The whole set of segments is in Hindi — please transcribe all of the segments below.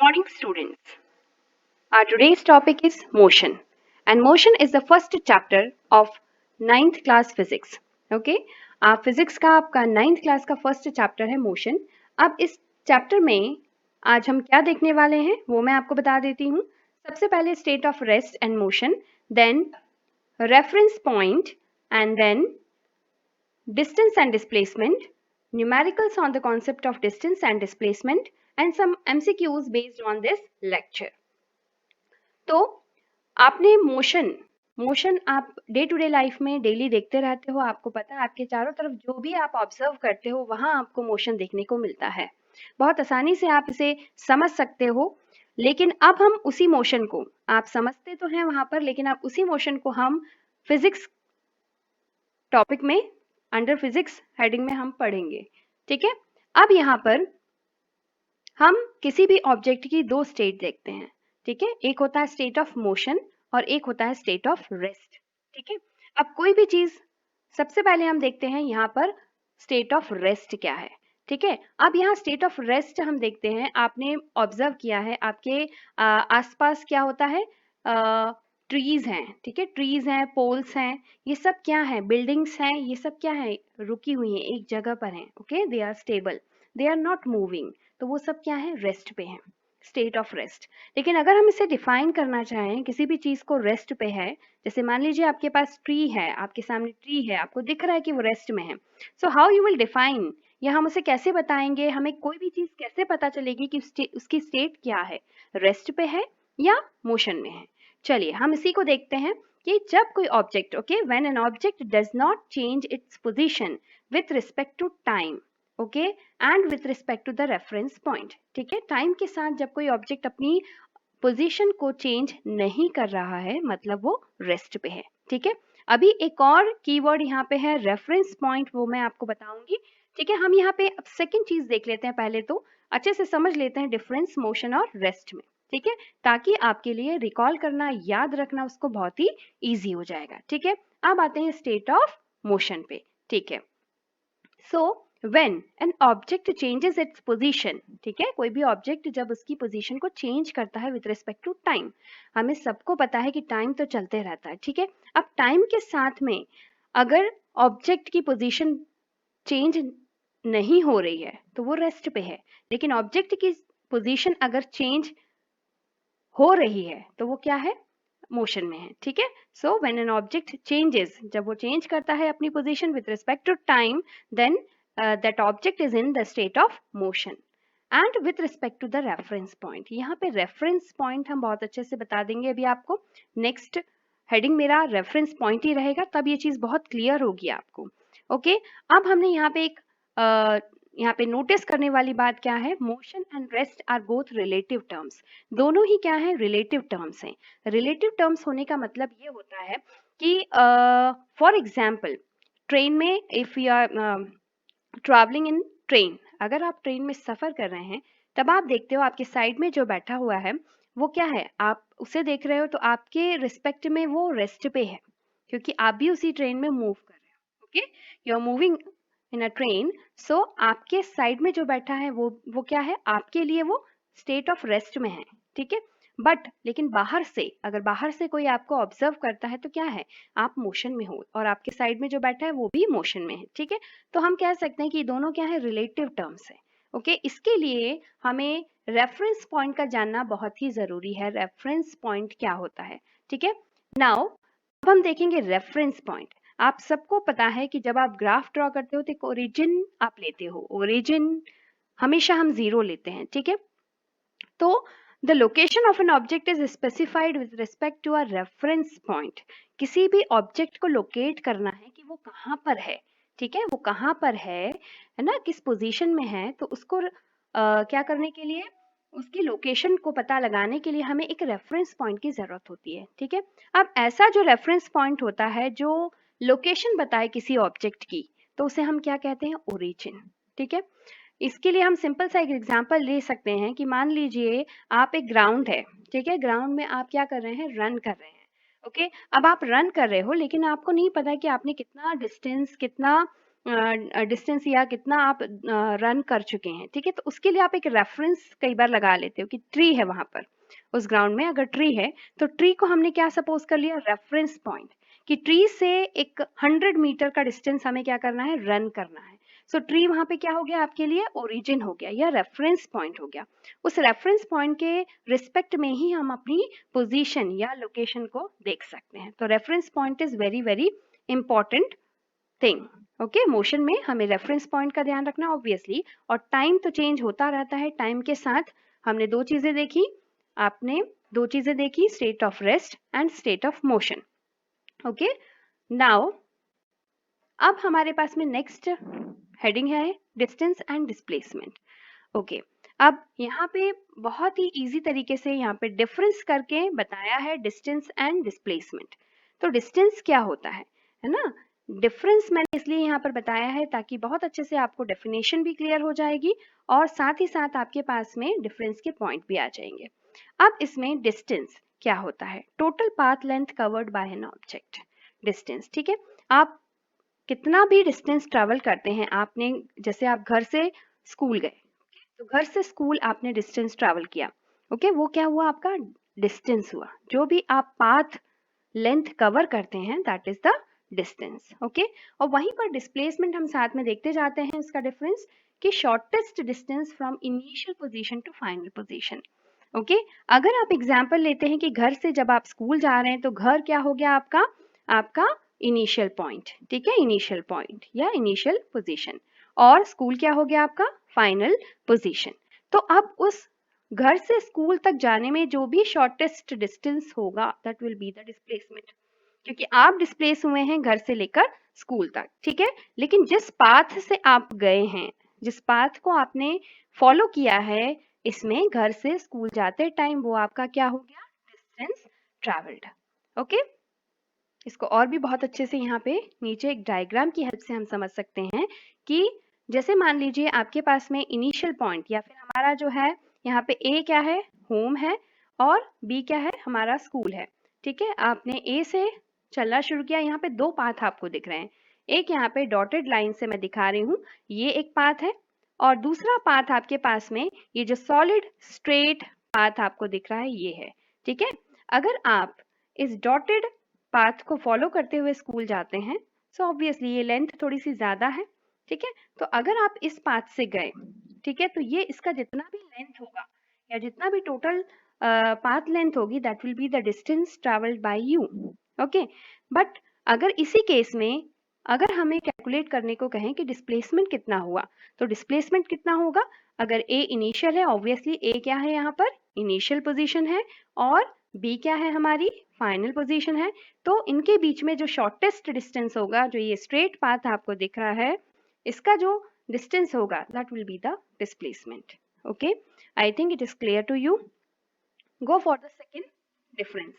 Morning, students. Our today's topic is motion, and motion is the first chapter of ninth class physics. Okay, आप फिजिक्स का आपका नाइन्थ क्लास का फर्स्ट चैप्टर है मोशन. अब इस चैप्टर में आज हम क्या देखने वाले हैं वो मैं आपको बता देती हूँ. सबसे पहले state of rest and motion, then reference point, and then distance and displacement, numericals on the concept of distance and displacement, and some MCQs based on this lecture. तो आपने मोशन आप डे टू डे लाइफ में डेली देखते रहते हो. आपको पता है आपके चारों तरफ जो भी आप ऑब्जर्व करते हो वहां आपको मोशन देखने को मिलता है. बहुत आसानी से आप इसे समझ सकते हो. लेकिन अब हम उसी मोशन को, आप समझते तो हैं वहां पर, लेकिन अब उसी मोशन को हम फिजिक्स टॉपिक में अंडर फिजिक्स हेडिंग में हम पढ़ेंगे. ठीक है, अब यहाँ पर हम किसी भी ऑब्जेक्ट की दो स्टेट देखते हैं. ठीक है, एक होता है स्टेट ऑफ मोशन और एक होता है स्टेट ऑफ रेस्ट. ठीक है, अब कोई भी चीज सबसे पहले हम देखते हैं यहाँ पर स्टेट ऑफ रेस्ट क्या है. ठीक है, अब यहाँ स्टेट ऑफ रेस्ट हम देखते हैं. आपने ऑब्जर्व किया है आपके आसपास क्या होता है, ट्रीज हैं. ठीक है, ट्रीज हैं, पोल्स हैं, ये सब क्या है, बिल्डिंग्स हैं, ये सब क्या है, रुकी हुई हैं, एक जगह पर हैं. Okay, they are stable, they are not moving. तो वो सब क्या है, रेस्ट पे हैं, स्टेट ऑफ रेस्ट. लेकिन अगर हम इसे डिफाइन करना चाहें, किसी भी चीज को रेस्ट पे है, जैसे मान लीजिए आपके पास ट्री है, आपके सामने ट्री है, आपको दिख रहा है कि वो रेस्ट में है. So how you will define, या हम उसे कैसे बताएंगे, हमें कोई भी चीज कैसे पता चलेगी कि उसकी स्टेट क्या है, रेस्ट पे है या मोशन में है. चलिए हम इसी को देखते हैं कि जब कोई object, okay, when an object does not change its position with respect to time, okay, and with respect to the reference point. ठीक है, टाइम के साथ जब कोई ऑब्जेक्ट अपनी पोजीशन को चेंज नहीं कर रहा है, मतलब वो रेस्ट पे है. ठीक है, अभी एक और कीवर्ड यहाँ पे है रेफरेंस पॉइंट, वो मैं आपको बताऊंगी. ठीक है, हम यहाँ पे अब सेकंड चीज देख लेते हैं. पहले तो अच्छे से समझ लेते हैं डिफरेंस मोशन और रेस्ट में. ठीक है, ताकि आपके लिए रिकॉल करना, याद रखना उसको बहुत ही इजी हो जाएगा. ठीक है, अब आते हैं स्टेट ऑफ मोशन पे. ठीक है, सो when an object changes its position, ठीक है, कोई भी ऑब्जेक्ट जब उसकी पोजीशन को चेंज करता है विद रिस्पेक्ट टू टाइम, हमें सबको पता है कि टाइम तो चलते रहता है. ठीक है, अब टाइम के साथ में अगर ऑब्जेक्ट की पोजीशन चेंज नहीं हो रही है तो वो रेस्ट पे है. लेकिन ऑब्जेक्ट की पोजीशन अगर चेंज हो रही है तो वो क्या है, मोशन में है. ठीक है, so when an object changes, जब वो चेंज करता है अपनी position with respect to time, then that object is in the state of motion. And with respect to the reference point, यहाँ पे reference point हम बहुत अच्छे से बता देंगे अभी आपको. next heading मेरा reference point ही रहेगा, तब ये चीज बहुत clear होगी आपको. ओके, अब हमने यहाँ पे एक यहाँ पे नोटिस करने वाली बात क्या है, motion and rest are both relative terms. दोनों ही क्या है, रिलेटिव टर्म्स हैं. रिलेटिव टर्म्स होने का मतलब ये होता है कि फॉर एग्जाम्पल ट्रेन में, if you are travelling in train, अगर आप ट्रेन में सफर कर रहे हैं, तब आप देखते हो आपके साइड में जो बैठा हुआ है वो क्या है, आप उसे देख रहे हो तो आपके रिस्पेक्ट में वो रेस्ट पे है, क्योंकि आप भी उसी ट्रेन में मूव कर रहे हो. Okay, you are moving in a train, so आपके साइड में जो बैठा है वो क्या है, आपके लिए वो स्टेट ऑफ रेस्ट में है. ठीक है, बट लेकिन बाहर से, अगर बाहर से कोई आपको ऑब्जर्व करता है तो क्या है, आप मोशन में हो और आपके साइड में जो बैठा है वो भी मोशन में है. ठीक है, तो हम कह सकते हैं कि दोनों क्या है, रिलेटिव टर्म्स है. ओके, इसके लिए हमें रेफरेंस पॉइंट का जानना बहुत ही जरूरी है. रेफरेंस पॉइंट क्या होता है, ठीक है. नाउ अब हम देखेंगे रेफरेंस पॉइंट. आप सबको पता है कि जब आप ग्राफ ड्रॉ करते हो तो एक ओरिजिन आप लेते हो, ओरिजिन हमेशा हम जीरो लेते हैं. ठीक है, तो the location of an object is specified with respect to a reference point. किसी भी ऑब्जेक्ट को लोकेट करना है कि वो कहाँ पर है. ठीक है, वो कहाँ पर है ना, किस पोजीशन में है, तो उसको क्या करने के लिए, उसकी लोकेशन को पता लगाने के लिए हमें एक रेफरेंस पॉइंट की जरूरत होती है. ठीक है, अब ऐसा जो रेफरेंस पॉइंट होता है जो लोकेशन बताए किसी ऑब्जेक्ट की, तो उसे हम क्या कहते हैं, ओरिजिन. ठीक है, इसके लिए हम सिंपल सा एक एग्जांपल ले सकते हैं कि मान लीजिए आप एक ग्राउंड है. ठीक है, ग्राउंड में आप क्या कर रहे हैं, रन कर रहे हैं. ओके, अब आप रन कर रहे हो लेकिन आपको नहीं पता कि आपने कितना डिस्टेंस, कितना डिस्टेंस या कितना आप रन कर चुके हैं, ठीक है। तो उसके लिए आप एक रेफरेंस कई बार लगा लेते हो कि ट्री है वहां पर, उस ग्राउंड में अगर ट्री है तो ट्री को हमने क्या सपोज कर लिया, रेफरेंस पॉइंट, कि ट्री से एक 100 मीटर का डिस्टेंस हमें क्या करना है, रन करना है। सो ट्री वहां पे क्या हो गया आपके लिए, ओरिजिन हो गया या रेफरेंस पॉइंट हो गया। उस रेफरेंस पॉइंट के रिस्पेक्ट में ही हम अपनी पोजीशन या लोकेशन को देख सकते हैं। तो reference point is very very important thing. Okay, motion में हमें रेफरेंस पॉइंट का ध्यान रखना ऑब्वियसली। और टाइम तो चेंज होता रहता है, टाइम के साथ हमने दो चीजें देखी, आपने दो चीजें देखी, state of rest and state of motion. Okay, now अब हमारे पास में नेक्स्ट हेडिंग है डिस्टेंस एंड डिस्प्लेसमेंट। ओके, अब यहाँ पे बहुत ही इजी तरीके से यहाँ पे डिफरेंस करके बताया है डिस्टेंस एंड डिस्प्लेसमेंट। तो डिस्टेंस क्या होता है ना, डिफरेंस मैंने इसलिए यहाँ पर बताया है ताकि बहुत अच्छे से आपको डेफिनेशन भी क्लियर हो जाएगी और साथ ही साथ आपके पास में डिफरेंस के पॉइंट भी आ जाएंगे। अब इसमें डिस्टेंस क्या होता है, total path length covered by an object, distance, ठीक है। आप कितना भी डिस्टेंस ट्रेवल करते हैं, आपने जैसे आप घर से स्कूल गए, तो घर से स्कूल आपने डिस्टेंस ट्रैवल किया, ओके, वो क्या हुआ, आपका डिस्टेंस हुआ। जो भी आप पाथ लेंथ कवर करते हैं that is the distance, okay. और वहीं पर डिस्प्लेसमेंट हम साथ में देखते जाते हैं इसका डिफरेंस, कि shortest distance from initial position to final position. Okay, अगर आप एग्जांपल लेते हैं कि घर से जब आप स्कूल जा रहे हैं तो घर क्या हो गया आपका, आपका इनिशियल पॉइंट, ठीक है, इनिशियल पॉइंट या इनिशियल पोजीशन, और स्कूल क्या हो गया आपका फाइनल पोजीशन। तो अब उस घर से स्कूल तक जाने में जो भी शॉर्टेस्ट डिस्टेंस होगा that will be the displacement, क्योंकि आप डिस्प्लेस हुए हैं घर से लेकर स्कूल तक, ठीक है। लेकिन जिस पाथ से आप गए हैं, जिस पाथ को आपने फॉलो किया है, इसमें घर से स्कूल जाते टाइम वो आपका क्या हो गया, डिस्टेंस ट्रैवल्ड। ओके, इसको और भी बहुत अच्छे से यहाँ पे नीचे एक डायग्राम की हेल्प से हम समझ सकते हैं कि जैसे मान लीजिए आपके पास में इनिशियल पॉइंट या फिर हमारा जो है यहाँ पे ए क्या है, होम है, और बी क्या है, हमारा स्कूल है, ठीक है। आपने ए से चलना शुरू किया, यहाँ पे दो पाथ आपको दिख रहे हैं, एक यहाँ पे डॉटेड लाइन से मैं दिखा रही हूँ, ये एक पाथ है, और दूसरा पाथ आपके पास में ये जो सॉलिड स्ट्रेट पाथ आपको दिख रहा है ये है, ठीक है। अगर आप इस डॉटेड पाथ को फॉलो करते हुए स्कूल जाते हैं, सो ऑब्वियसली ये लेंथ थोड़ी सी ज्यादा है, ठीक है। तो अगर आप इस पाथ से गए, ठीक है, तो ये इसका जितना भी लेंथ होगा या जितना भी टोटल पाथ लेंथ होगी that will be the distance travelled bye you, okay. But अगर इसी केस में अगर हमें कैलकुलेट करने को कहें कि डिस्प्लेसमेंट कितना हुआ, तो डिस्प्लेसमेंट कितना होगा, अगर ए इनिशियल है, ऑब्वियसली ए क्या है यहाँ पर, इनिशियल पोजीशन है, और बी क्या है, हमारी फाइनल पोजीशन है। तो इनके बीच में जो शॉर्टेस्ट डिस्टेंस होगा, जो ये स्ट्रेट पाथ आपको दिख रहा है, इसका जो डिस्टेंस होगा that will be the displacement. Okay, I think it is clear to you. Go for the second difference.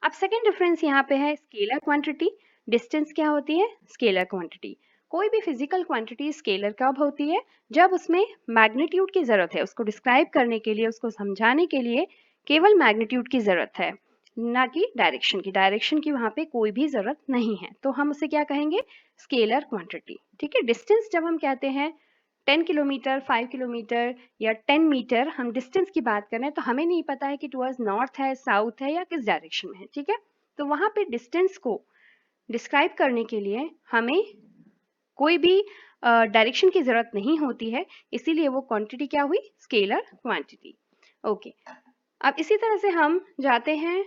अब सेकेंड डिफरेंस यहाँ पे है स्केलर क्वांटिटी। डिस्टेंस क्या होती है, स्केलर क्वांटिटी। कोई भी फिजिकल क्वांटिटी स्केलर कब होती है, जब उसमें मैग्नीट्यूड की जरूरत है, उसको डिस्क्राइब करने के लिए, उसको समझाने के लिए केवल मैग्नीट्यूड की जरूरत है, ना कि डायरेक्शन की। डायरेक्शन की वहां पे कोई भी जरूरत नहीं है, तो हम उसे क्या कहेंगे, स्केलर क्वांटिटी, ठीक है। डिस्टेंस जब हम कहते हैं 10 किलोमीटर, 5 किलोमीटर या 10 मीटर, हम डिस्टेंस की बात कर रहे हैं, तो हमें नहीं पता है कि टुवर्ड्स नॉर्थ है, साउथ है, या किस डायरेक्शन में है, ठीक है। तो वहां पे डिस्टेंस को डिस्क्राइब करने के लिए हमें कोई भी डायरेक्शन की जरूरत नहीं होती है, इसीलिए वो क्वांटिटी क्या हुई, स्केलर क्वांटिटी। ओके, अब इसी तरह से हम जाते हैं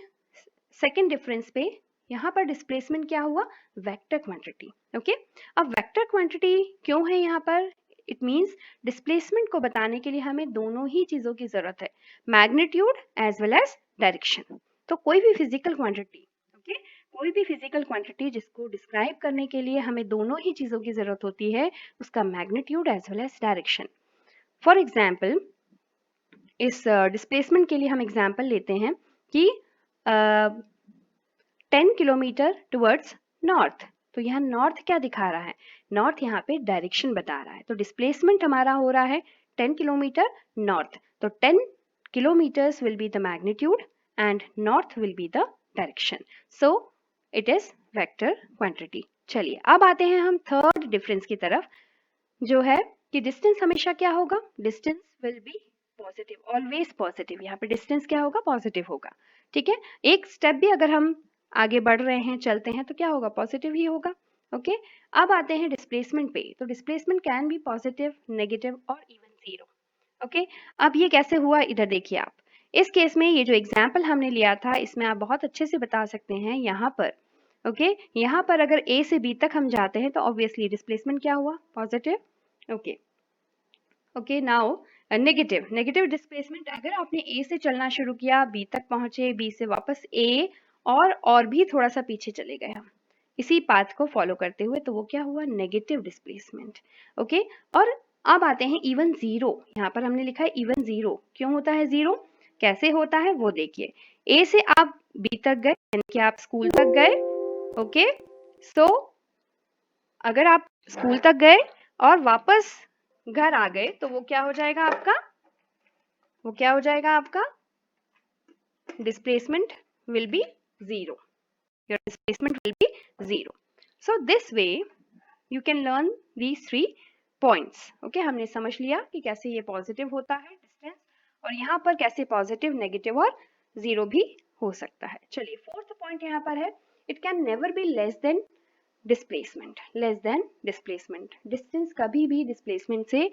सेकेंड डिफरेंस पे। यहाँ पर डिस्प्लेसमेंट क्या हुआ, वेक्टर क्वांटिटी। ओके, अब वेक्टर क्वांटिटी क्यों है यहाँ पर, इट मींस डिस्प्लेसमेंट को बताने के लिए हमें दोनों ही चीजों की जरूरत है, magnitude as well as direction. तो कोई भी फिजिकल क्वांटिटी, ओके, कोई भी फिजिकल क्वांटिटी जिसको डिस्क्राइब करने के लिए हमें दोनों ही चीजों की जरूरत होती है, उसका magnitude as well as direction. For example, इस डिस्प्लेसमेंट के लिए हम एग्जाम्पल लेते हैं कि 10 किलोमीटर टुवर्ड्स नॉर्थ। तो यहाँ नॉर्थ क्या दिखा रहा है, नॉर्थ यहाँ पे डायरेक्शन बता रहा है, तो डिस्प्लेसमेंट हमारा हो रहा है 10 किलोमीटर नॉर्थ। तो 10 kilometres will be the magnitude and north will be the direction, so it is vector quantity. चलिए अब आते हैं हम थर्ड और डिफरेंस की तरफ, जो है कि डिस्टेंस हमेशा क्या होगा, distance will be positive, always positive. यहाँ पे डिस्टेंस क्या होगा, पॉजिटिव होगा। ठीक है, एक स्टेप भी अगर हम आगे बढ़ रहे हैं, चलते हैं, तो क्या होगा, पॉजिटिव ही होगा। ओके, अब आते हैं डिस्प्लेसमेंट पे। तो displacement can be positive, negative और इवन जीरो। ओके, अब ये कैसे हुआ, इधर देखिए आप। इस केस में ये जो एग्जाम्पल हमने लिया था, इसमें आप बहुत अच्छे से बता सकते हैं यहाँ पर। ओके, यहाँ पर अगर ए से बी तक हम जाते हैं तो ऑब्वियसली डिस्प्लेसमेंट क्या हुआ, positive. Okay okay, now negative displacement, अगर आपने ए से चलना शुरू किया, बी तक पहुंचे, बी से वापस ए, और भी थोड़ा सा पीछे चले गए हम इसी पाथ को फॉलो करते हुए, तो वो क्या हुआ, नेगेटिव डिस्प्लेसमेंट। ओके, और अब आते हैं इवन जीरो। यहाँ पर हमने लिखा है इवन जीरो, क्यों होता है जीरो, कैसे होता है वो देखिए। ए से आप बी तक गए, यानी कि आप स्कूल तक गए। ओके, सो अगर आप स्कूल तक गए और वापस घर आ गए, तो वो क्या हो जाएगा आपका, वो क्या हो जाएगा आपका, displacement will be zero, your displacement will be zero. So this way you can learn these 3 points. Okay, हमने समझ लिया कि कैसे ये पॉजिटिव होता है डिस्टेंस, और यहाँ पर कैसे पॉजिटिव, नेगेटिव और जीरो भी हो सकता है। चलिए, फोर्थ पॉइंट यहाँ पर है, it can never be less than displacement. Less than displacement, distance कभी भी डिस्प्लेसमेंट से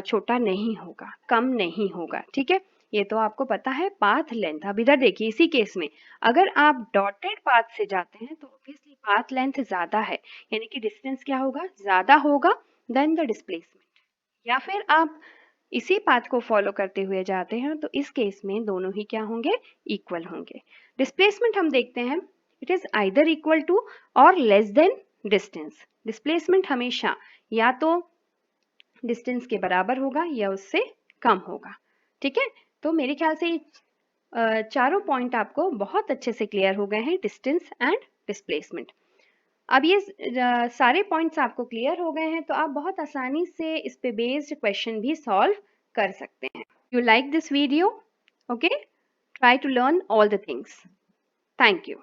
छोटा नहीं होगा, कम नहीं होगा। ठीक है, ये तो आपको पता है। पाथ लेंथ, अब इधर देखिए, इसी केस में अगर आप डॉटेड पाथ से जाते हैं तो ऑब्वियसली पाथ लेंथ ज्यादा है, यानी कि डिस्टेंस क्या होगा, ज्यादा होगा देन द डिस्प्लेसमेंट। या फिर आप इसी पाथ को फॉलो करते हुए जाते हैं, तो इस केस में दोनों ही क्या होंगे, इक्वल होंगे। डिस्प्लेसमेंट हम देखते हैं, it is either equal to or less than distance. Displacement हमेशा या तो डिस्टेंस के बराबर होगा या उससे कम होगा। ठीक है, तो मेरे ख्याल से चारों पॉइंट आपको बहुत अच्छे से क्लियर हो गए हैं, डिस्टेंस एंड डिस्प्लेसमेंट। अब ये सारे पॉइंट्स आपको क्लियर हो गए हैं, तो आप बहुत आसानी से इस पे बेस्ड क्वेश्चन भी सॉल्व कर सकते हैं। You like this video? Okay, try to learn all the things. Thank you.